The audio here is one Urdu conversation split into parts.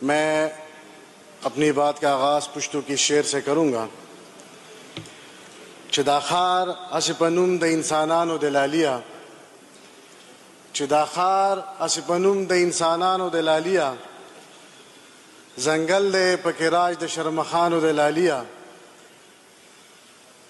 میں اپنی بات کا آغاز پشتو کی شعر سے کروں گا. چداخار اسپنم د انسانانو دلالیا، چداخار اسپنم د انسانانو دلالیا، زنگل دے پکراج د شرمخانو دلالیا،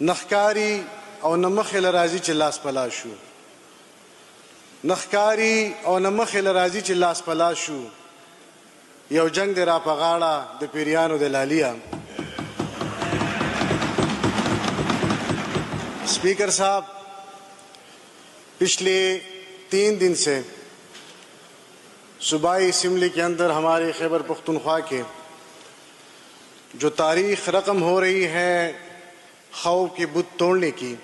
نخکاری او نمخ لرازی چ لاس پلاشو، نخکاری او نمخ لرازی چ لاس پلاشو، یو جنگ دے را پغاڑا د پیریانو دلالیا. اسپیکر صاحب، پچھلے 3 دن سے صوبائی اسمبلی کے اندر ہمارے خیبر پختونخوا کے جو تاریخ رقم ہو رہی ہے خوف کے بت توڑنے کی،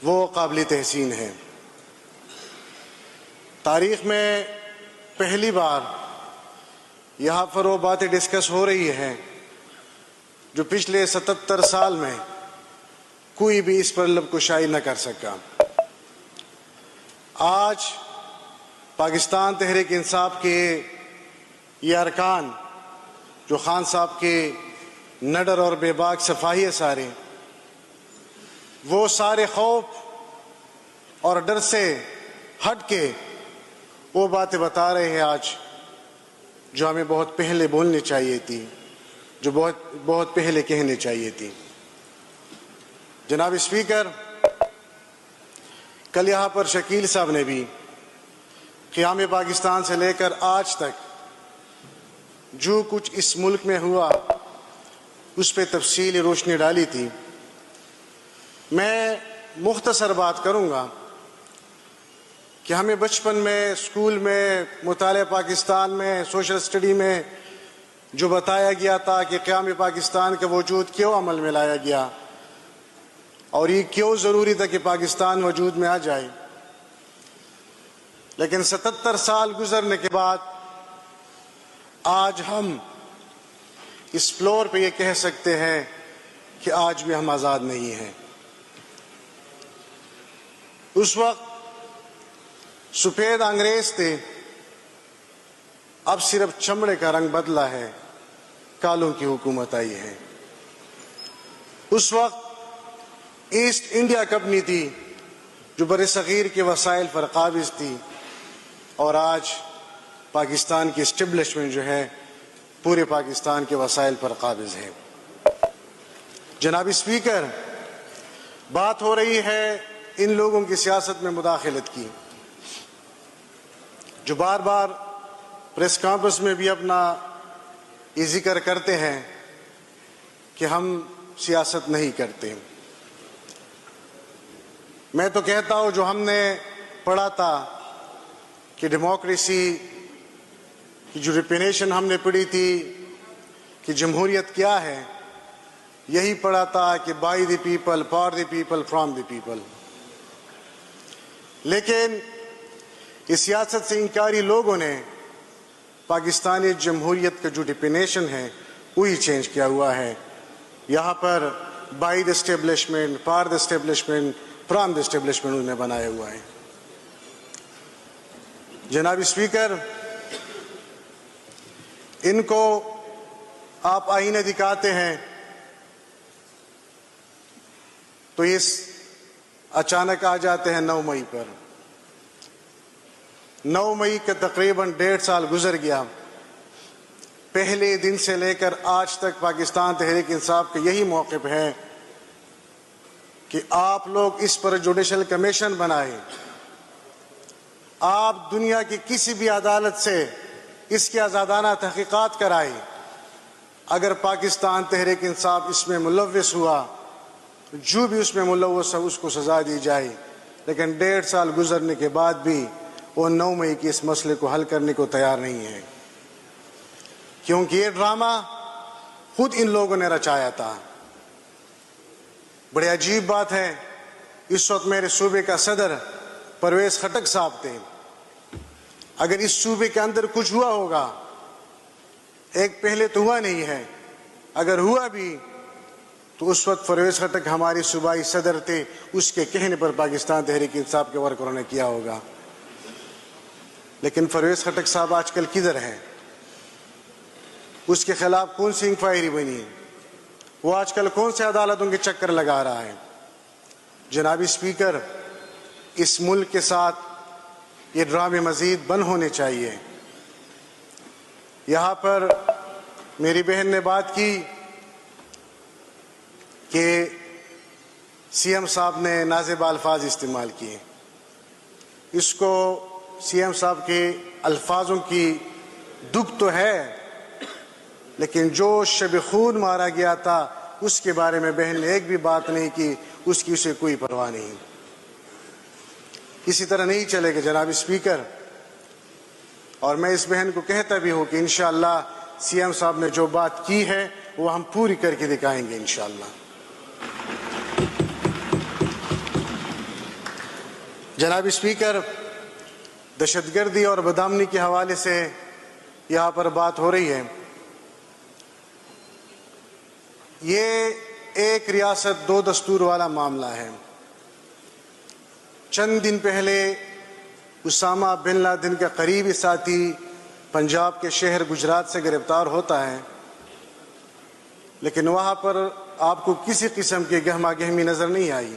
وہ قابل تحسین ہے. تاریخ میں پہلی بار یہاں پر وہ باتیں ڈسکس ہو رہی ہیں جو پچھلے 77 سال میں کوئی بھی اس پر لب کشائی نہ کر سکا. آج پاکستان تحریک انصاف کے یہ ارکان جو خان صاحب کے نڈر اور بے باک صفائی ہے سارے، وہ سارے خوف اور ڈر سے ہٹ کے وہ باتیں بتا رہے ہیں آج جو ہمیں بہت پہلے بولنی چاہیے تھی، جو بہت پہلے کہنے چاہیے تھی. جناب اسپیکر، کل یہاں پر شکیل صاحب نے بھی قیام پاکستان سے لے کر آج تک جو کچھ اس ملک میں ہوا اس پہ تفصیلی روشنی ڈالی تھی. میں مختصر بات کروں گا کہ ہمیں بچپن میں اسکول میں مطالعہ پاکستان میں سوشل اسٹڈی میں جو بتایا گیا تھا کہ قیام پاکستان کا وجود کیوں عمل میں لایا گیا اور یہ کیوں ضروری تھا کہ پاکستان وجود میں آ جائے، لیکن 77 سال گزرنے کے بعد آج ہم اس فلور پہ یہ کہہ سکتے ہیں کہ آج بھی ہم آزاد نہیں ہیں. اس وقت سفید انگریز تھے، اب صرف چمڑے کا رنگ بدلا ہے، کالوں کی حکومت آئی ہے. اس وقت ایسٹ انڈیا کمپنی تھی جو بر صغیر کے وسائل پر قابض تھی، اور آج پاکستان کی اسٹیبلشمنٹ جو ہے پورے پاکستان کے وسائل پر قابض ہے. جناب اسپیکر، بات ہو رہی ہے ان لوگوں کی سیاست میں مداخلت کی جو بار بار پریس کانفرنس میں بھی اپنا یہ ذکر کرتے ہیں کہ ہم سیاست نہیں کرتے. میں تو کہتا ہوں جو ہم نے پڑھا تھا کہ ڈیموکریسی کی جو ڈیفینیشن ہم نے پڑھی تھی کہ جمہوریت کیا ہے، یہی پڑھا تھا کہ by the people, for the people, from the people. لیکن اس سیاست سے انکاری لوگوں نے پاکستانی جمہوریت کا جو ڈیفینیشن ہے وہی چینج کیا ہوا ہے. یہاں پر by the establishment, for the establishment, from the establishment انہوں نے بنایا ہوا ہے. جناب اسپیکر، ان کو آپ آئینے دکھاتے ہیں تو اس اچانک آ جاتے ہیں 9 مئی پر. 9 مئی کا تقریباً 1.5 سال گزر گیا. پہلے دن سے لے کر آج تک پاکستان تحریک انصاف کا یہی موقف ہے کہ آپ لوگ اس پر جوڈیشل کمیشن بنائیں، آپ دنیا کی کسی بھی عدالت سے اس کی آزادانہ تحقیقات کرائیں. اگر پاکستان تحریک انصاف اس میں ملوث ہوا، جو بھی اس میں ملوث ہے اس کو سزا دی جائے. لیکن 1.5 سال گزرنے کے بعد بھی وہ 9 مئی کے اس مسئلے کو حل کرنے کو تیار نہیں ہے، کیونکہ یہ ڈرامہ خود ان لوگوں نے رچایا تھا. بڑی عجیب بات ہے، اس وقت میرے صوبے کا صدر پرویز خٹک صاحب تھے. اگر اس صوبے کے اندر کچھ ہوا ہوگا، ایک پہلے تو ہوا نہیں ہے، اگر ہوا بھی تو اس وقت پرویز خٹک ہماری صوبائی صدر تھے، اس کے کہنے پر پاکستان تحریک انصاف کے ورکروں نے کیا ہوگا. لیکن پرویز خٹک صاحب آج کل کدھر ہیں؟ اس کے خلاف کون سی انکوائری بنی ہے، وہ آج کل کون سے عدالتوں کے چکر لگا رہا ہے۔ جناب اسپیکر، اس ملک کے ساتھ یہ ڈرامے مزید بند ہونے چاہیے۔ یہاں پر میری بہن نے بات کی کہ سی ایم صاحب نے نازیبہ الفاظ استعمال کیے۔ اس کو سی ایم صاحب کے الفاظوں کی دکھ تو ہے، لیکن جو شب خون مارا گیا تھا اس کے بارے میں بہن نے ایک بھی بات نہیں کی، اس کی اسے کوئی پرواہ نہیں۔ اسی طرح نہیں چلے گا جناب اسپیکر، اور میں اس بہن کو کہتا بھی ہوں کہ انشاءاللہ سی ایم صاحب نے جو بات کی ہے وہ ہم پوری کر کے دکھائیں گے انشاءاللہ۔ جناب اسپیکر، دہشت گردی اور بدامنی کے حوالے سے یہاں پر بات ہو رہی ہے۔ یہ ایک ریاست دو دستور والا معاملہ ہے۔ چند دن پہلے اسامہ بن لادن کا قریبی ساتھی پنجاب کے شہر گجرات سے گرفتار ہوتا ہے، لیکن وہاں پر آپ کو کسی قسم کی گہما گہمی نظر نہیں آئی،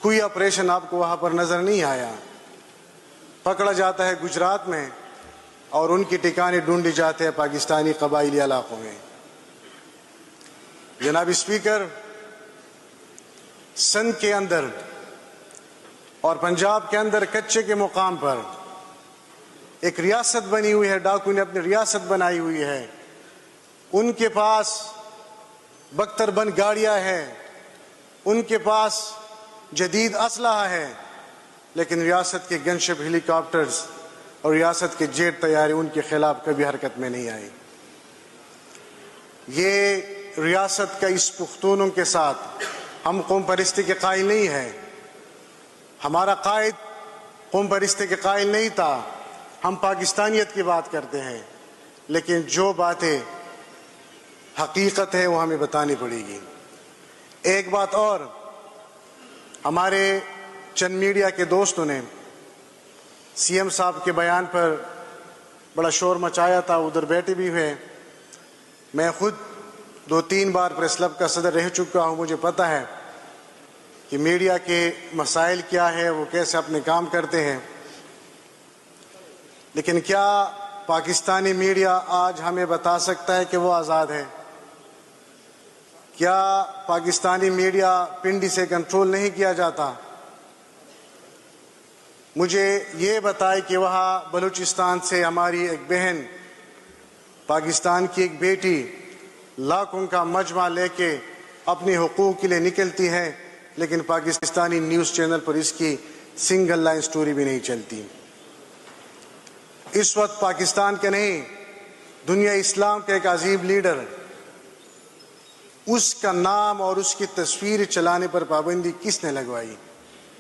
کوئی آپریشن آپ کو وہاں پر نظر نہیں آیا۔ پکڑا جاتا ہے گجرات میں اور ان کی ٹھکانے ڈھونڈی جاتے ہیں پاکستانی قبائلی علاقوں میں۔ جناب اسپیکر، سندھ کے اندر اور پنجاب کے اندر کچے کے مقام پر ایک ریاست بنی ہوئی ہے، ڈاکو نے اپنی ریاست بنائی ہوئی ہے۔ ان کے پاس بختر بند گاڑیاں ہیں، ان کے پاس جدید اسلحہ ہے، لیکن ریاست کے گن شپ ہیلی کاپٹرز اور ریاست کے جیٹ طیارے ان کے خلاف کبھی حرکت میں نہیں آئے۔ یہ ریاست کا اس پختونوں کے ساتھ ہم قوم پرستی کے قائل نہیں ہیں، ہمارا قائد قوم پرستی کے قائل نہیں تھا، ہم پاکستانیت کی بات کرتے ہیں، لیکن جو باتیں حقیقت ہے وہ ہمیں بتانی پڑے گی۔ ایک بات اور، ہمارے چند میڈیا کے دوستوں نے سی ایم صاحب کے بیان پر بڑا شور مچایا تھا، ادھر بیٹھے بھی ہوئے۔ میں خود 2-3 بار پریس کلب کا صدر رہ چکا ہوں، مجھے پتہ ہے کہ میڈیا کے مسائل کیا ہے، وہ کیسے اپنے کام کرتے ہیں۔ لیکن کیا پاکستانی میڈیا آج ہمیں بتا سکتا ہے کہ وہ آزاد ہے؟ کیا پاکستانی میڈیا پنڈی سے کنٹرول نہیں کیا جاتا؟ مجھے یہ بتائے کہ وہاں بلوچستان سے ہماری ایک بہن، پاکستان کی ایک بیٹی لاکھوں کا مجمع لے کے اپنے حقوق کے لیے نکلتی ہے، لیکن پاکستانی نیوز چینل پر اس کی سنگل لائن سٹوری بھی نہیں چلتی۔ اس وقت پاکستان کے نہیں، دنیا اسلام کے ایک عظیم لیڈر، اس کا نام اور اس کی تصویر چلانے پر پابندی کس نے لگوائی؟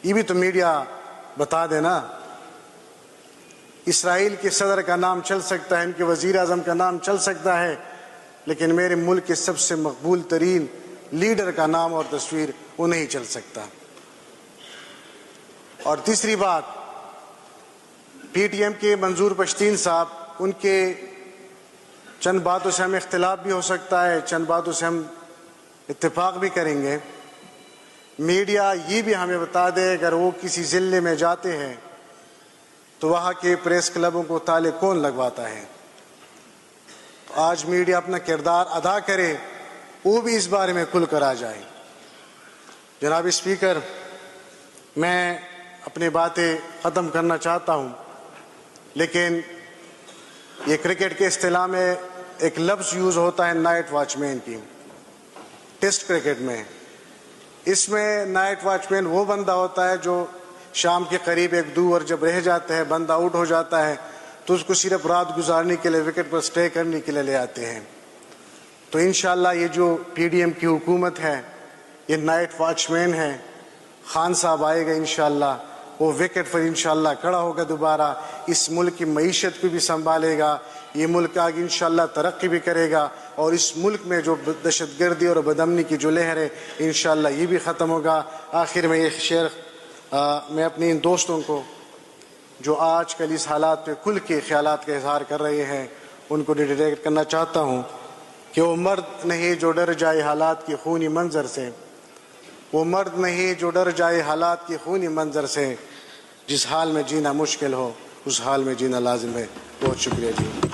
یہ بھی تو میڈیا بتا دینا۔ اسرائیل کے صدر کا نام چل سکتا ہے، ان کے وزیر اعظم کا نام چل سکتا ہے، لیکن میرے ملک کے سب سے مقبول ترین لیڈر کا نام اور تصویر وہ نہیں چل سکتا۔ اور تیسری بات، پی ٹی ایم کے منظور پشتین صاحب، ان کے چند باتوں سے ہمیں اختلاف بھی ہو سکتا ہے، چند باتوں سے ہم اتفاق بھی کریں گے۔ میڈیا یہ بھی ہمیں بتا دے اگر وہ کسی ضلع میں جاتے ہیں تو وہاں کے پریس کلبوں کو تالے کون لگواتا ہے؟ آج میڈیا اپنا کردار ادا کرے، وہ بھی اس بارے میں کھل کر آ جائے۔ جناب اسپیکر، میں اپنی باتیں ختم کرنا چاہتا ہوں، لیکن یہ کرکٹ کے اصطلاح میں ایک لفظ یوز ہوتا ہے نائٹ واچ مین کی، ٹیسٹ کرکٹ میں۔ اس میں نائٹ واچ مین وہ بندہ ہوتا ہے جو شام کے قریب 1-2 اوور جب رہ جاتے ہیں، بندہ آؤٹ ہو جاتا ہے تو اس کو صرف رات گزارنے کے لیے وکٹ پر سٹے کرنے کے لیے لے آتے ہیں۔ تو انشاءاللہ یہ جو پی ڈی ایم کی حکومت ہے، یہ نائٹ واچ مین ہے۔ خان صاحب آئے گا انشاءاللہ، وہ وکٹ پر انشاءاللہ کھڑا ہوگا دوبارہ، اس ملک کی معیشت کو بھی سنبھالے گا، یہ ملک آگے انشاءاللہ ترقی بھی کرے گا، اور اس ملک میں جو دہشت گردی اور بدامنی کی جو لہر ہے انشاءاللہ یہ بھی ختم ہوگا۔ آخر میں ایک شعر میں اپنے ان دوستوں کو جو آج کل اس حالات پہ کھل کے خیالات کا اظہار کر رہے ہیں ان کو ڈیڈیکیٹ کرنا چاہتا ہوں کہ وہ مرد نہیں جو ڈر جائے حالات کی خونی منظر سے، وہ مرد نہیں جو ڈر جائے حالات کی خونی منظر سے، جس حال میں جینا مشکل ہو اس حال میں جینا لازم ہے۔ بہت شکریہ جی۔